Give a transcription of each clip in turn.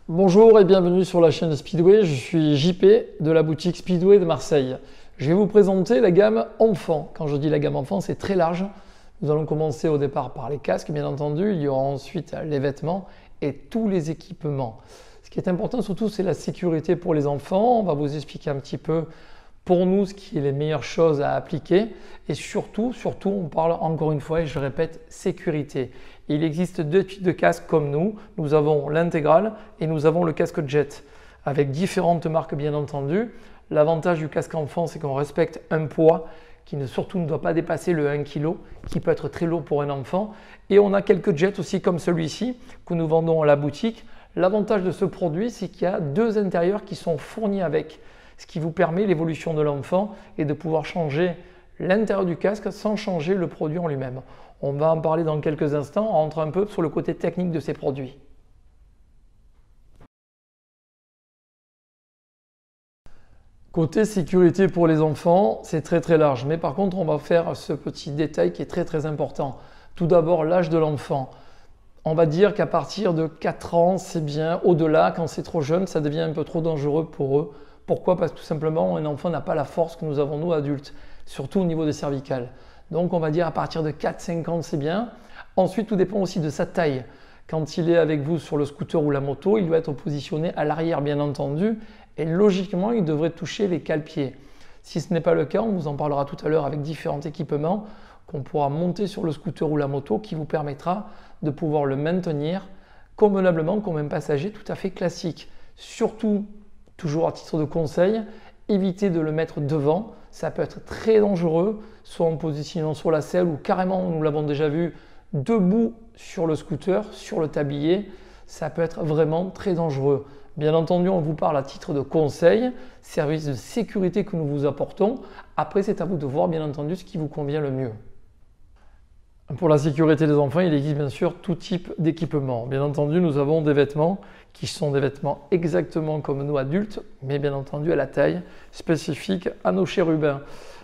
Bonjour et bienvenue sur la chaîne Speedway, je suis JP de la boutique Speedway de Marseille. Je vais vous présenter la gamme enfant. Quand je dis la gamme enfant, c'est très large. Nous allons commencer au départ par les casques, bien entendu. Il y aura ensuite les vêtements et tous les équipements. Ce qui est important surtout, c'est la sécurité pour les enfants. On va vous expliquer un petit peu pour nous ce qui est les meilleures choses à appliquer. Et surtout, on parle encore une fois et je répète, sécurité. Il existe deux types de casques comme nous. Nous avons l'intégrale et nous avons le casque jet avec différentes marques bien entendu. L'avantage du casque enfant, c'est qu'on respecte un poids qui surtout ne doit pas dépasser le 1 kg, qui peut être très lourd pour un enfant. Et on a quelques jets aussi comme celui-ci que nous vendons à la boutique. L'avantage de ce produit, c'est qu'il y a deux intérieurs qui sont fournis avec, ce qui vous permet l'évolution de l'enfant et de pouvoir changer l'intérieur du casque sans changer le produit en lui-même. On va en parler dans quelques instants, on rentre un peu sur le côté technique de ces produits. Côté sécurité pour les enfants, c'est très large. Mais par contre, on va faire ce petit détail qui est très important. Tout d'abord, l'âge de l'enfant. On va dire qu'à partir de 4 ans, c'est bien. Au-delà, quand c'est trop jeune, ça devient un peu trop dangereux pour eux. Pourquoi? Parce que tout simplement, un enfant n'a pas la force que nous avons nous adultes, surtout au niveau des cervicales. Donc on va dire à partir de 4-5 ans, c'est bien. Ensuite, tout dépend aussi de sa taille. Quand il est avec vous sur le scooter ou la moto, il doit être positionné à l'arrière bien entendu et logiquement, il devrait toucher les cale-pieds. Si ce n'est pas le cas, on vous en parlera tout à l'heure avec différents équipements qu'on pourra monter sur le scooter ou la moto qui vous permettra de pouvoir le maintenir convenablement comme un passager tout à fait classique. Surtout, toujours à titre de conseil, évitez de le mettre devant. Ça peut être très dangereux, soit en positionnant sur la selle ou carrément, nous l'avons déjà vu, debout sur le scooter, sur le tablier. Ça peut être vraiment très dangereux. Bien entendu, on vous parle à titre de conseil, service de sécurité que nous vous apportons. Après, c'est à vous de voir bien entendu ce qui vous convient le mieux. Pour la sécurité des enfants, il existe bien sûr tout type d'équipement. Bien entendu, nous avons des vêtements qui sont des vêtements exactement comme nous adultes, mais bien entendu à la taille spécifique à nos chérubins.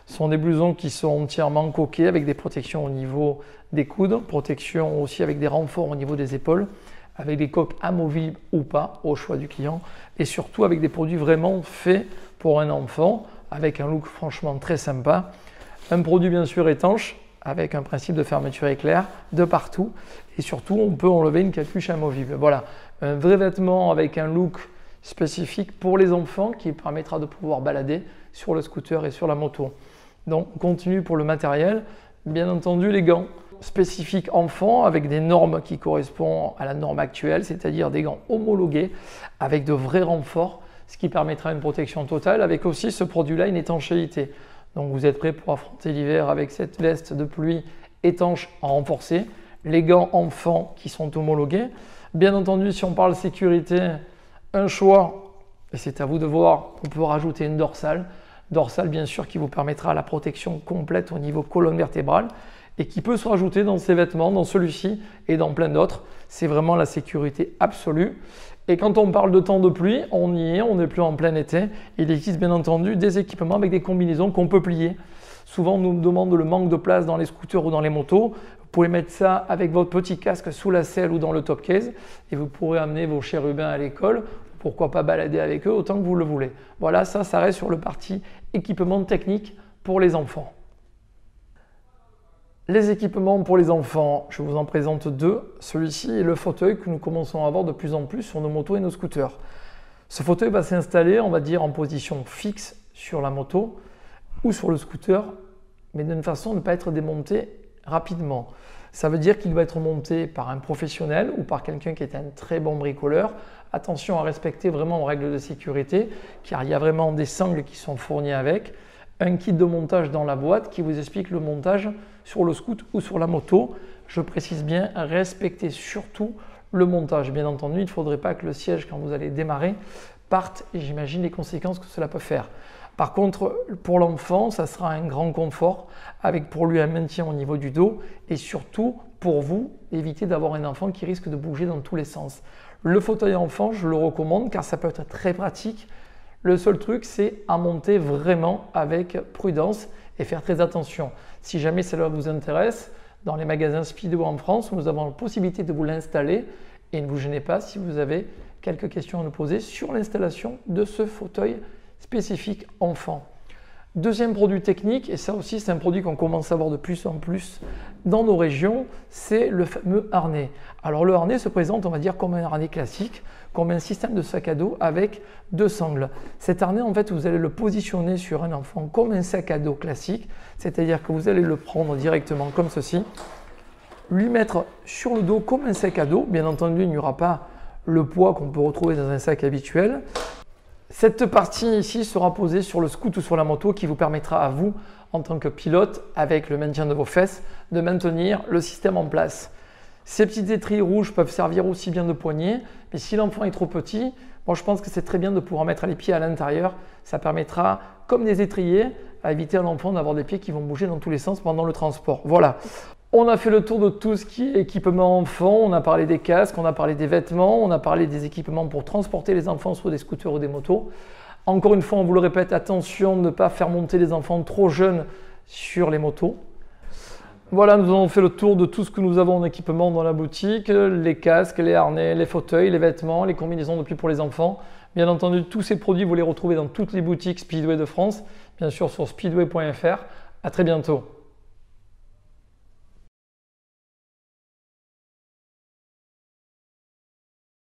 Ce sont des blousons qui sont entièrement coqués avec des protections au niveau des coudes, protection aussi avec des renforts au niveau des épaules, avec des coques amovibles ou pas au choix du client et surtout avec des produits vraiment faits pour un enfant avec un look franchement très sympa. Un produit bien sûr étanche avec un principe de fermeture éclair de partout et surtout on peut enlever une capuche amovible. Voilà, un vrai vêtement avec un look spécifique pour les enfants qui permettra de pouvoir balader sur le scooter et sur la moto. Donc on continue pour le matériel, bien entendu les gants spécifiques enfants avec des normes qui correspondent à la norme actuelle, c'est-à-dire des gants homologués avec de vrais renforts, ce qui permettra une protection totale avec aussi ce produit-là une étanchéité. Donc vous êtes prêt pour affronter l'hiver avec cette veste de pluie étanche renforcée, les gants enfants qui sont homologués. Bien entendu, si on parle sécurité, un choix, et c'est à vous de voir, on peut rajouter une dorsale. Dorsale bien sûr qui vous permettra la protection complète au niveau colonne vertébrale et qui peut se rajouter dans ces vêtements, dans celui-ci et dans plein d'autres. C'est vraiment la sécurité absolue. Et quand on parle de temps de pluie, on y est, on n'est plus en plein été. Il existe bien entendu des équipements avec des combinaisons qu'on peut plier. Souvent, on nous demande le manque de place dans les scooters ou dans les motos. Vous pouvez mettre ça avec votre petit casque sous la selle ou dans le top case et vous pourrez amener vos chérubins à l'école. Pourquoi pas balader avec eux autant que vous le voulez. Voilà, ça reste sur le parti équipement technique pour les enfants. Les équipements pour les enfants, je vous en présente deux. Celui-ci est le fauteuil que nous commençons à avoir de plus en plus sur nos motos et nos scooters. Ce fauteuil va s'installer, on va dire, en position fixe sur la moto ou sur le scooter, mais d'une façon à ne pas être démonté rapidement. Ça veut dire qu'il va être monté par un professionnel ou par quelqu'un qui est un très bon bricoleur. Attention à respecter vraiment les règles de sécurité, car il y a vraiment des sangles qui sont fournies avec. Un kit de montage dans la boîte qui vous explique le montage sur le scooter ou sur la moto. Je précise bien, respectez surtout le montage. Bien entendu, il ne faudrait pas que le siège, quand vous allez démarrer, parte et j'imagine les conséquences que cela peut faire. Par contre, pour l'enfant, ça sera un grand confort avec pour lui un maintien au niveau du dos et surtout pour vous, éviter d'avoir un enfant qui risque de bouger dans tous les sens. Le fauteuil enfant, je le recommande car ça peut être très pratique. Le seul truc, c'est à monter vraiment avec prudence et faire très attention. Si jamais cela vous intéresse, dans les magasins Speedway en France, nous avons la possibilité de vous l'installer et ne vous gênez pas si vous avez quelques questions à nous poser sur l'installation de ce fauteuil spécifique enfant. Deuxième produit technique, et ça aussi c'est un produit qu'on commence à voir de plus en plus dans nos régions, c'est le fameux harnais. Alors le harnais se présente, on va dire, comme un harnais classique, comme un système de sac à dos avec deux sangles. Cet harnais, en fait, vous allez le positionner sur un enfant comme un sac à dos classique, c'est-à-dire que vous allez le prendre directement comme ceci, lui mettre sur le dos comme un sac à dos. Bien entendu, il n'y aura pas le poids qu'on peut retrouver dans un sac habituel. Cette partie ici sera posée sur le scoot ou sur la moto qui vous permettra à vous, en tant que pilote, avec le maintien de vos fesses, de maintenir le système en place. Ces petites étriers rouges peuvent servir aussi bien de poignée, mais si l'enfant est trop petit, moi je pense que c'est très bien de pouvoir mettre les pieds à l'intérieur. Ça permettra, comme des étriers, à éviter à l'enfant d'avoir des pieds qui vont bouger dans tous les sens pendant le transport. Voilà. On a fait le tour de tout ce qui est équipement enfant, on a parlé des casques, on a parlé des vêtements, on a parlé des équipements pour transporter les enfants sur des scooters ou des motos. Encore une fois, on vous le répète, attention de ne pas faire monter les enfants trop jeunes sur les motos. Voilà, nous avons fait le tour de tout ce que nous avons en équipement dans la boutique, les casques, les harnais, les fauteuils, les vêtements, les combinaisons de pluie pour les enfants. Bien entendu, tous ces produits, vous les retrouvez dans toutes les boutiques Speedway de France, bien sûr sur speedway.fr. À très bientôt.